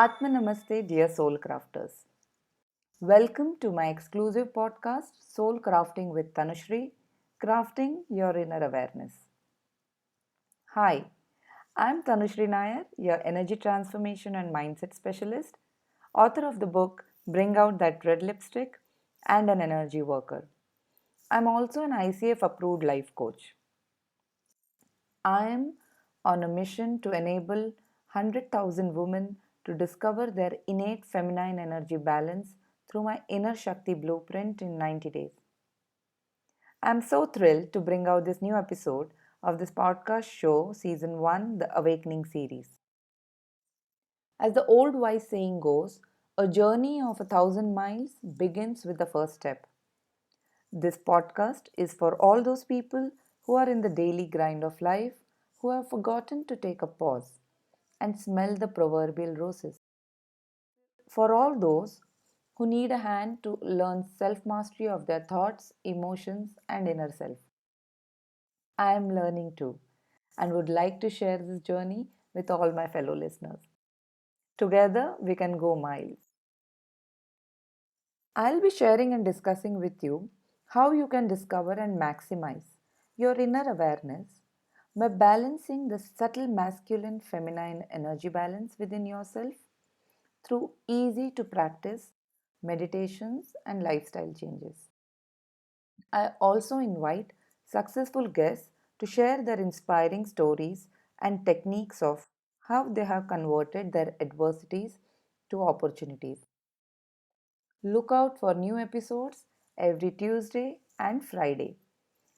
Atma Namaste, dear soul crafters. Welcome to my exclusive podcast, Soul Crafting with Tanushri, Crafting Your Inner Awareness. Hi, I'm Tanushri Nair, your energy transformation and mindset specialist, author of the book Bring Out That Red Lipstick, and an energy worker. I'm also an ICF approved life coach. I am on a mission to enable 100,000 women to discover their innate feminine energy balance through my inner Shakti blueprint in 90 days. I'm so thrilled to bring out this new episode of this podcast show, Season 1, the Awakening series. As the old wise saying goes, a journey of 1,000 miles begins with the first step. This podcast is for all those people who are in the daily grind of life, who have forgotten to take a pause and smell the proverbial roses. For all those who need a hand to learn self mastery of their thoughts, emotions, and inner self. I am learning too and would like to share this journey with all my fellow listeners. Together, we can go miles. I'll be sharing and discussing with you how you can discover and maximize your inner awareness by balancing the subtle masculine feminine energy balance within yourself through easy to practice meditations and lifestyle changes. I also invite successful guests to share their inspiring stories and techniques of how they have converted their adversities to opportunities. Look out for new episodes every Tuesday and Friday,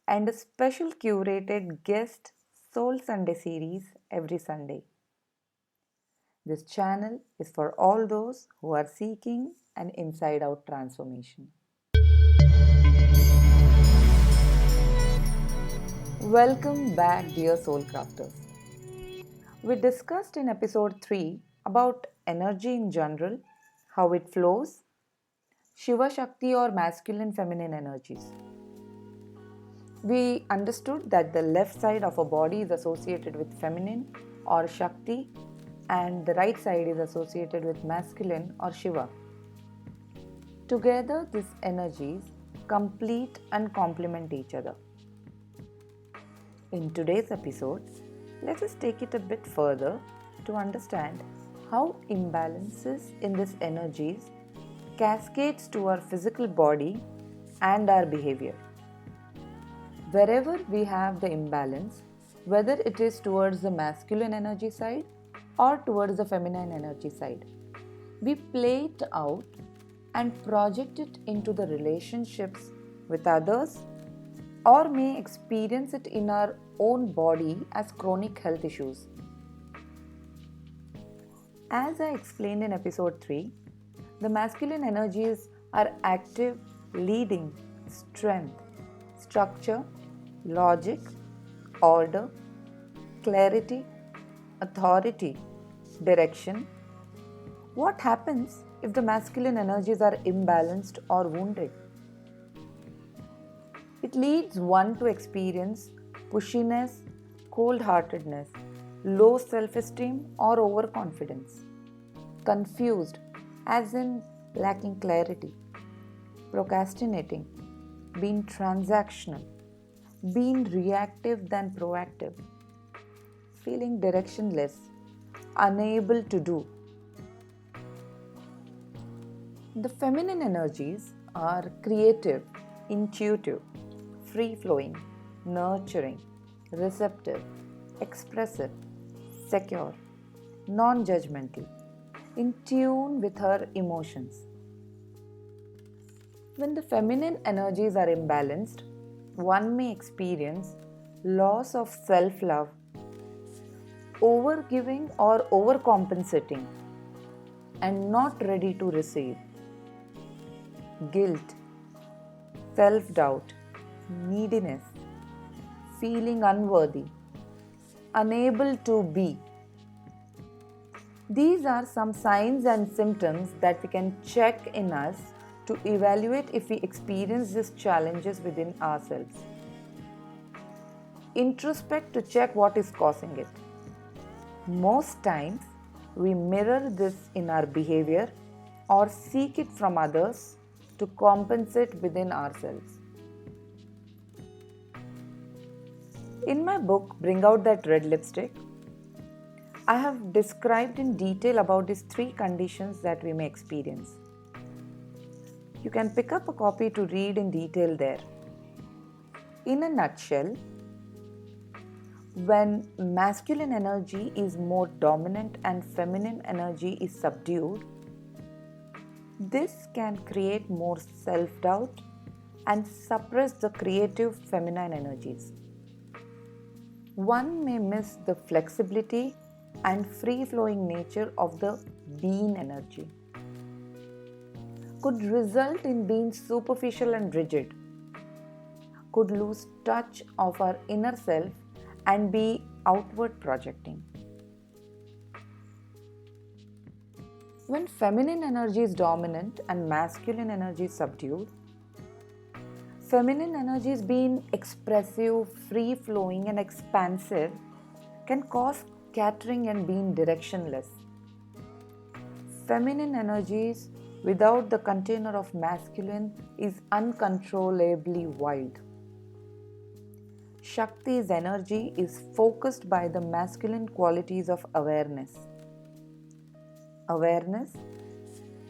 and a special curated guest Soul Sunday series every Sunday. This channel is for all those who are seeking an inside out transformation. Welcome back, dear soul crafters. We discussed in episode 3 about energy in general, how it flows, Shiva-Shakti or masculine feminine energies. We understood that the left side of a body is associated with feminine or Shakti, and the right side is associated with masculine or Shiva. Together, these energies complete and complement each other. In today's episode, let us take it a bit further to understand how imbalances in these energies cascades to our physical body and our behavior. Wherever we have the imbalance, whether it is towards the masculine energy side or towards the feminine energy side, we play it out and project it into the relationships with others, or may experience it in our own body as chronic health issues. As I explained in episode 3, the masculine energies are active, leading, strength, structure, logic, order, clarity, authority, direction. What happens if the masculine energies are imbalanced or wounded? It leads one to experience pushiness, cold heartedness, low self esteem, or overconfidence. Confused, as in lacking clarity, procrastinating, being transactional, being reactive than proactive, feeling directionless, unable to do. The feminine energies are creative, intuitive, free flowing, nurturing, receptive, expressive, secure, non judgmental, in tune with her emotions. When the feminine energies are imbalanced, one may experience loss of self love, overgiving or overcompensating, and not ready to receive, guilt, self doubt, neediness, feeling unworthy, unable to be. These are some signs and symptoms that we can check in us to evaluate if we experience these challenges within ourselves. Introspect to check what is causing it. Most times, we mirror this in our behavior or seek it from others to compensate within ourselves. In my book, Bring Out That Red Lipstick, I have described in detail about these three conditions that we may experience. You can pick up a copy to read in detail there. In a nutshell, when masculine energy is more dominant and feminine energy is subdued, this can create more self-doubt and suppress the creative feminine energies. One may miss the flexibility and free-flowing nature of the being energy. Could result in being superficial and rigid. Could lose touch of our inner self and be outward projecting. When feminine energy is dominant and masculine energy is subdued, feminine energy is being expressive, free-flowing and expansive can cause scattering and being directionless. Feminine energies without the container of masculine is uncontrollably wild. Shakti's energy is focused by the masculine qualities of awareness. Awareness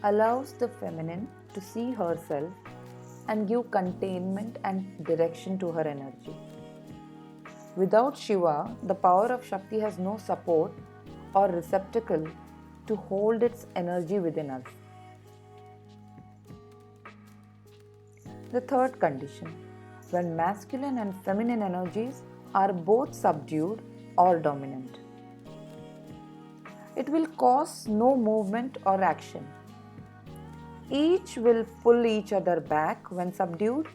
allows the feminine to see herself and give containment and direction to her energy. Without Shiva, the power of Shakti has no support or receptacle to hold its energy within us. The third condition, when masculine and feminine energies are both subdued or dominant. It will cause no movement or action. Each will pull each other back when subdued,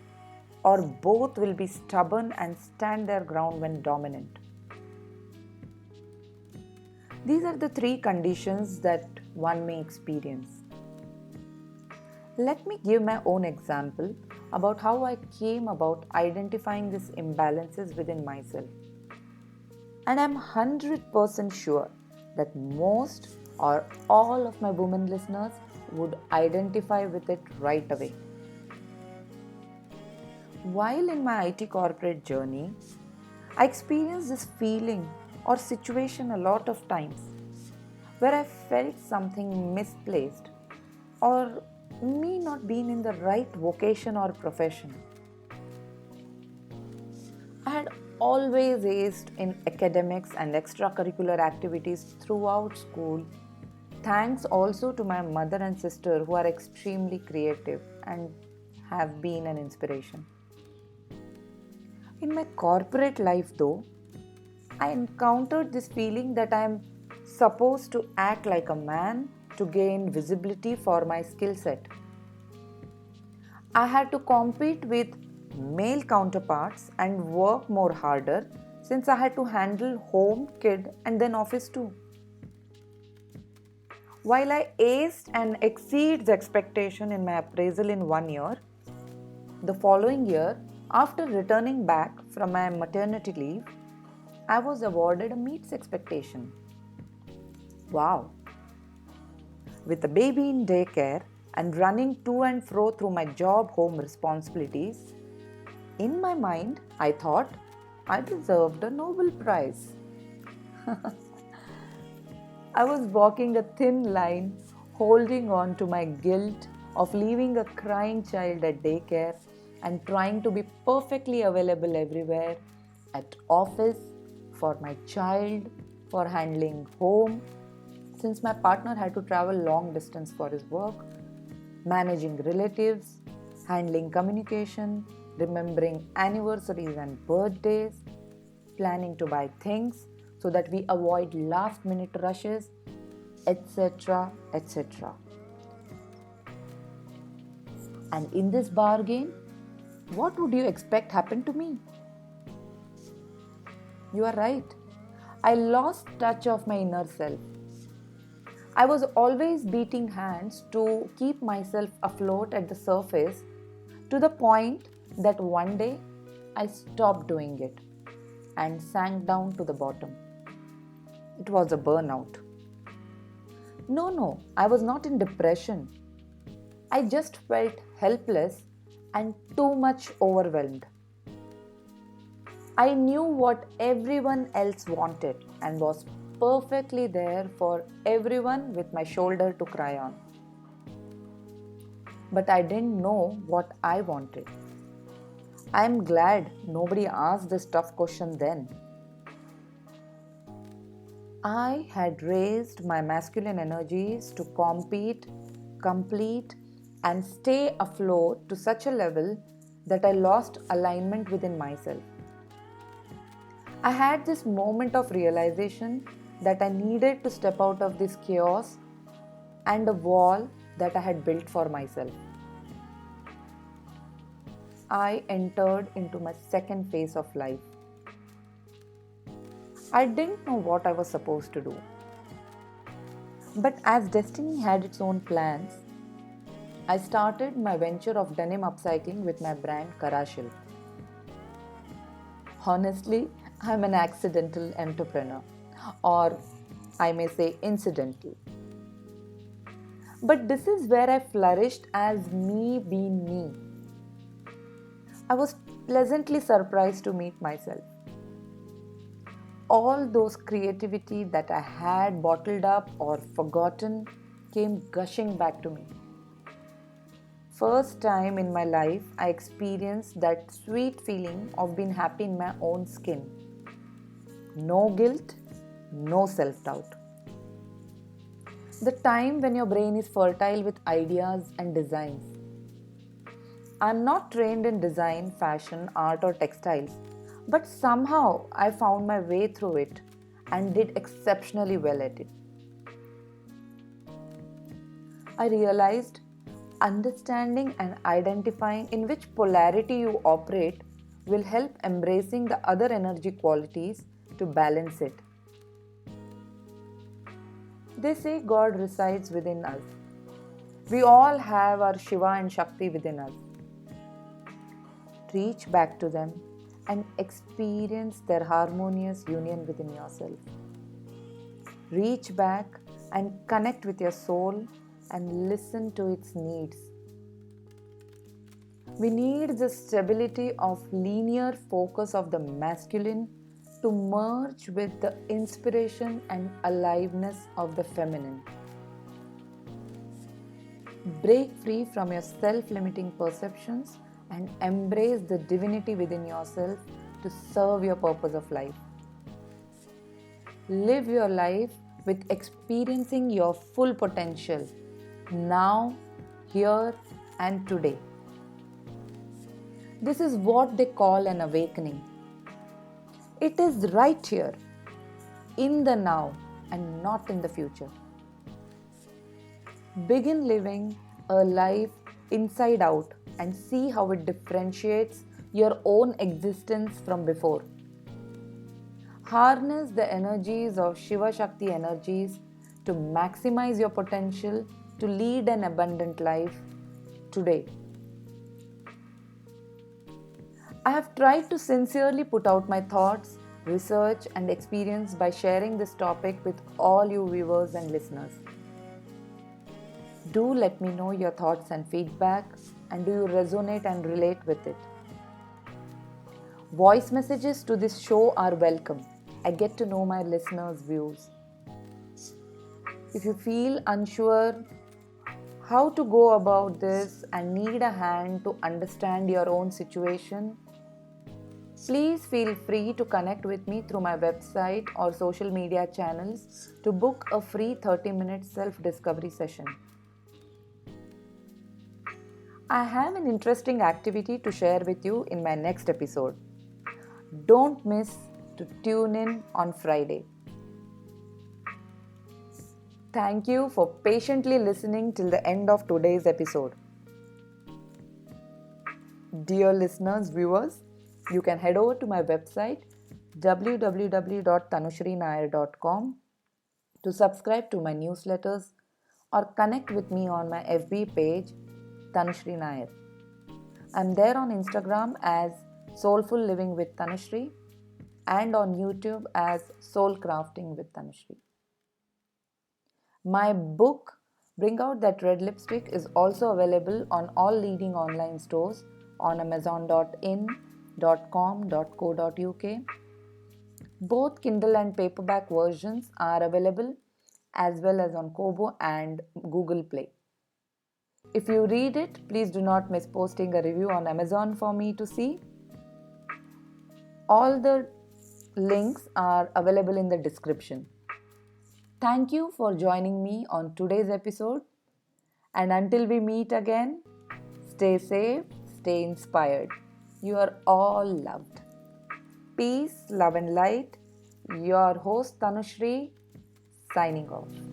or both will be stubborn and stand their ground when dominant. These are the three conditions that one may experience. Let me give my own example about how I came about identifying these imbalances within myself. And I'm 100% sure that most or all of my women listeners would identify with it right away. While in my IT corporate journey, I experienced this feeling or situation a lot of times where I felt something misplaced or me not being in the right vocation or profession. I had always aced in academics and extracurricular activities throughout school. Thanks also to my mother and sister who are extremely creative and have been an inspiration. In my corporate life though, I encountered this feeling that I am supposed to act like a man to gain visibility for my skill set. I had to compete with male counterparts and work more harder since I had to handle home, kid and then office too. While I aced and exceeds expectation in my appraisal in 1 year, the following year, after returning back from my maternity leave, I was awarded a meets expectation. Wow! With the baby in daycare and running to and fro through my job home responsibilities, in my mind I thought I deserved a Nobel Prize. I was walking a thin line, holding on to my guilt of leaving a crying child at daycare and trying to be perfectly available everywhere, at office, for my child, for handling home, since my partner had to travel long distance for his work, managing relatives, handling communication, remembering anniversaries and birthdays, planning to buy things so that we avoid last minute rushes, etc. etc. And in this bargain, what would you expect happened to me? You are right. I lost touch of my inner self. I was always beating hands to keep myself afloat at the surface to the point that one day I stopped doing it and sank down to the bottom. It was a burnout. No, I was not in depression. I just felt helpless and too much overwhelmed. I knew what everyone else wanted and was perfectly there for everyone with my shoulder to cry on. But I didn't know what I wanted. I am glad nobody asked this tough question then. I had raised my masculine energies to compete, complete, and stay afloat to such a level that I lost alignment within myself. I had this moment of realization that I needed to step out of this chaos and a wall that I had built for myself. I entered into my second phase of life. I didn't know what I was supposed to do. But as destiny had its own plans, I started my venture of denim upcycling with my brand Karashil. Honestly, I'm an accidental entrepreneur, or I may say incidental. But this is where I flourished as me being me. I was pleasantly surprised to meet myself. All those creativity that I had bottled up or forgotten came gushing back to me. First time in my life, I experienced that sweet feeling of being happy in my own skin. No guilt, no self doubt. The time when your brain is fertile with ideas and designs. I'm not trained in design, fashion, art, or textiles, but somehow I found my way through it and did exceptionally well at it. I realized understanding and identifying in which polarity you operate will help embracing the other energy qualities to balance it. They say God resides within us. We all have our Shiva and Shakti within us. Reach back to them and experience their harmonious union within yourself. Reach back and connect with your soul and listen to its needs. We need the stability of linear focus of the masculine to merge with the inspiration and aliveness of the feminine. Break free from your self-limiting perceptions and embrace the divinity within yourself to serve your purpose of life. Live your life with experiencing your full potential now, here, and today. This is what they call an awakening. It is right here, in the now, and not in the future. Begin living a life inside out and see how it differentiates your own existence from before. Harness the energies of Shiva-Shakti energies to maximize your potential to lead an abundant life today. I have tried to sincerely put out my thoughts, research, and experience by sharing this topic with all you viewers and listeners. Do let me know your thoughts and feedback, and do you resonate and relate with it? Voice messages to this show are welcome. I get to know my listeners' views. If you feel unsure how to go about this and need a hand to understand your own situation, please feel free to connect with me through my website or social media channels to book a free 30-minute self-discovery session. I have an interesting activity to share with you in my next episode. Don't miss to tune in on Friday. Thank you for patiently listening till the end of today's episode. Dear listeners, viewers, you can head over to my website www.tanushrinayar.com to subscribe to my newsletters or connect with me on my FB page Tanushri Nayar. I'm there on Instagram as Soulful Living with Tanushri and on YouTube as Soul Crafting with Tanushri. My book, Bring Out That Red Lipstick, is also available on all leading online stores on amazon.in, .com, .co.uk. Both Kindle and paperback versions are available as well as on Kobo and Google Play. If you read it, please do not miss posting a review on Amazon for me to see. All the links are available in the description. Thank you for joining me on today's episode. And until we meet again, stay safe, stay inspired. You are all loved. Peace, love, and light. Your host Tanushri signing off.